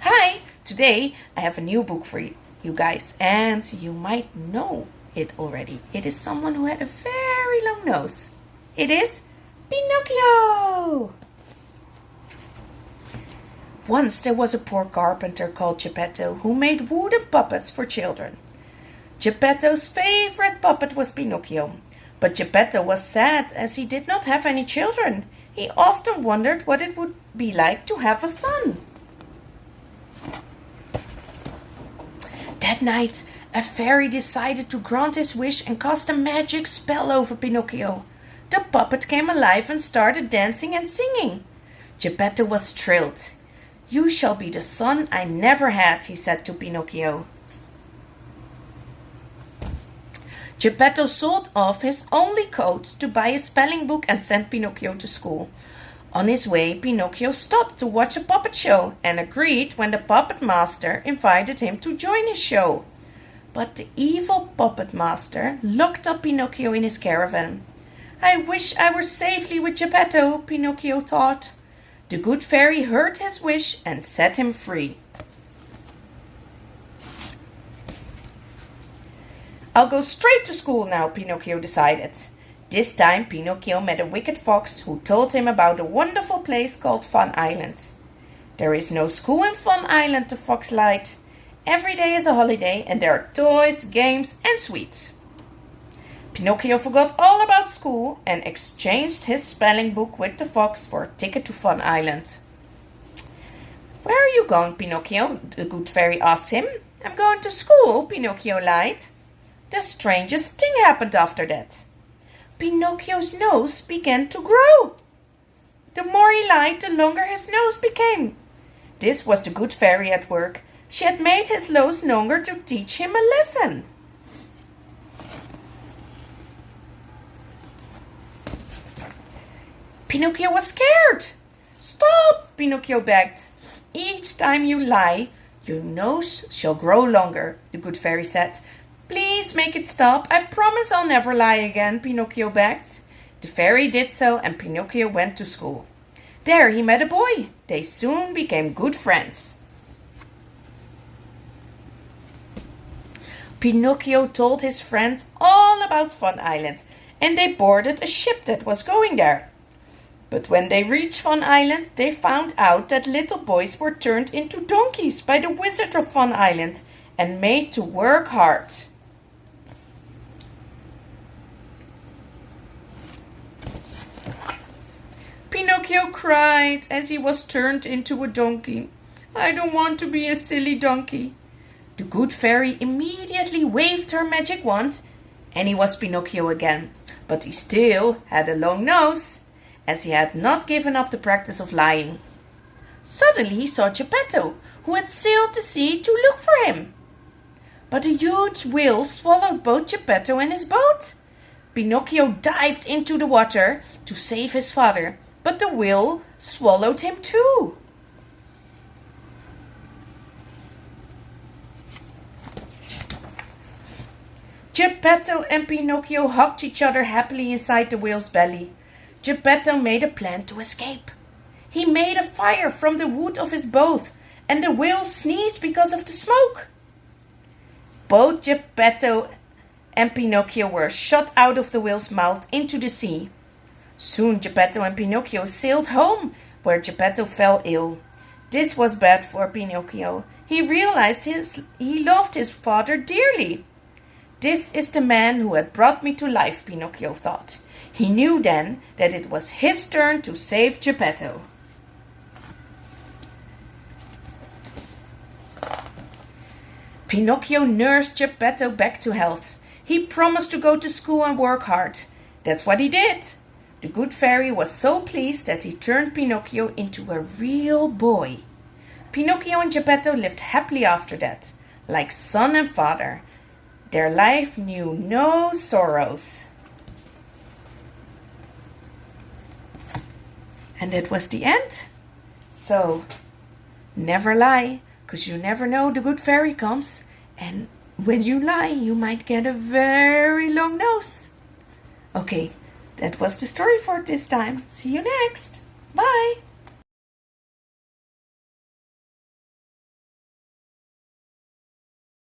Hi! Today I have a new book for you guys, and you might know it already. It is someone who had a very long nose. It is Pinocchio! Once there was a poor carpenter called Geppetto who made wooden puppets for children. Geppetto's favorite puppet was Pinocchio, but Geppetto was sad as he did not have any children. He often wondered what it would be like to have a son. That night, a fairy decided to grant his wish and cast a magic spell over Pinocchio. The puppet came alive and started dancing and singing. Geppetto was thrilled. "You shall be the son I never had," he said to Pinocchio. Geppetto sold off his only coat to buy a spelling book and sent Pinocchio to school. On his way, Pinocchio stopped to watch a puppet show and agreed when the puppet master invited him to join his show. But the evil puppet master locked up Pinocchio in his caravan. "I wish I were safely with Geppetto," Pinocchio thought. The good fairy heard his wish and set him free. "I'll go straight to school now," Pinocchio decided. This time Pinocchio met a wicked fox who told him about a wonderful place called Fun Island. "There is no school in Fun Island," the fox lied. "Every day is a holiday and there are toys, games and sweets." Pinocchio forgot all about school and exchanged his spelling book with the fox for a ticket to Fun Island. "Where are you going, Pinocchio?" the good fairy asked him. "I'm going to school," Pinocchio lied. The strangest thing happened after that. Pinocchio's nose began to grow. The more he lied, the longer his nose became. This was the good fairy at work. She had made his nose longer to teach him a lesson. Pinocchio was scared. "Stop!" Pinocchio begged. "Each time you lie, your nose shall grow longer," the good fairy said. "Please make it stop. I promise I'll never lie again," Pinocchio begged. The fairy did so and Pinocchio went to school. There he met a boy. They soon became good friends. Pinocchio told his friends all about Fun Island and they boarded a ship that was going there. But when they reached Fun Island, they found out that little boys were turned into donkeys by the wizard of Fun Island and made to work hard. Pinocchio cried as he was turned into a donkey. "I don't want to be a silly donkey." The good fairy immediately waved her magic wand and he was Pinocchio again. But he still had a long nose, as he had not given up the practice of lying. Suddenly he saw Geppetto, who had sailed the sea to look for him. But a huge whale swallowed both Geppetto and his boat. Pinocchio dived into the water to save his father, but the whale swallowed him too. Geppetto and Pinocchio hugged each other happily inside the whale's belly. Geppetto made a plan to escape. He made a fire from the wood of his boat, and the whale sneezed because of the smoke. Both Geppetto and Pinocchio were shot out of the whale's mouth into the sea. Soon Geppetto and Pinocchio sailed home, where Geppetto fell ill. This was bad for Pinocchio. He realized he loved his father dearly. "This is the man who had brought me to life," Pinocchio thought. He knew then that it was his turn to save Geppetto. Pinocchio nursed Geppetto back to health. He promised to go to school and work hard. That's what he did. The good fairy was so pleased that he turned Pinocchio into a real boy. Pinocchio and Geppetto lived happily after that, like son and father. Their life knew no sorrows. And that was the end. So, never lie, because you never know the good fairy comes. And when you lie, you might get a very long nose. Okay, that was the story for this time. See you next. Bye.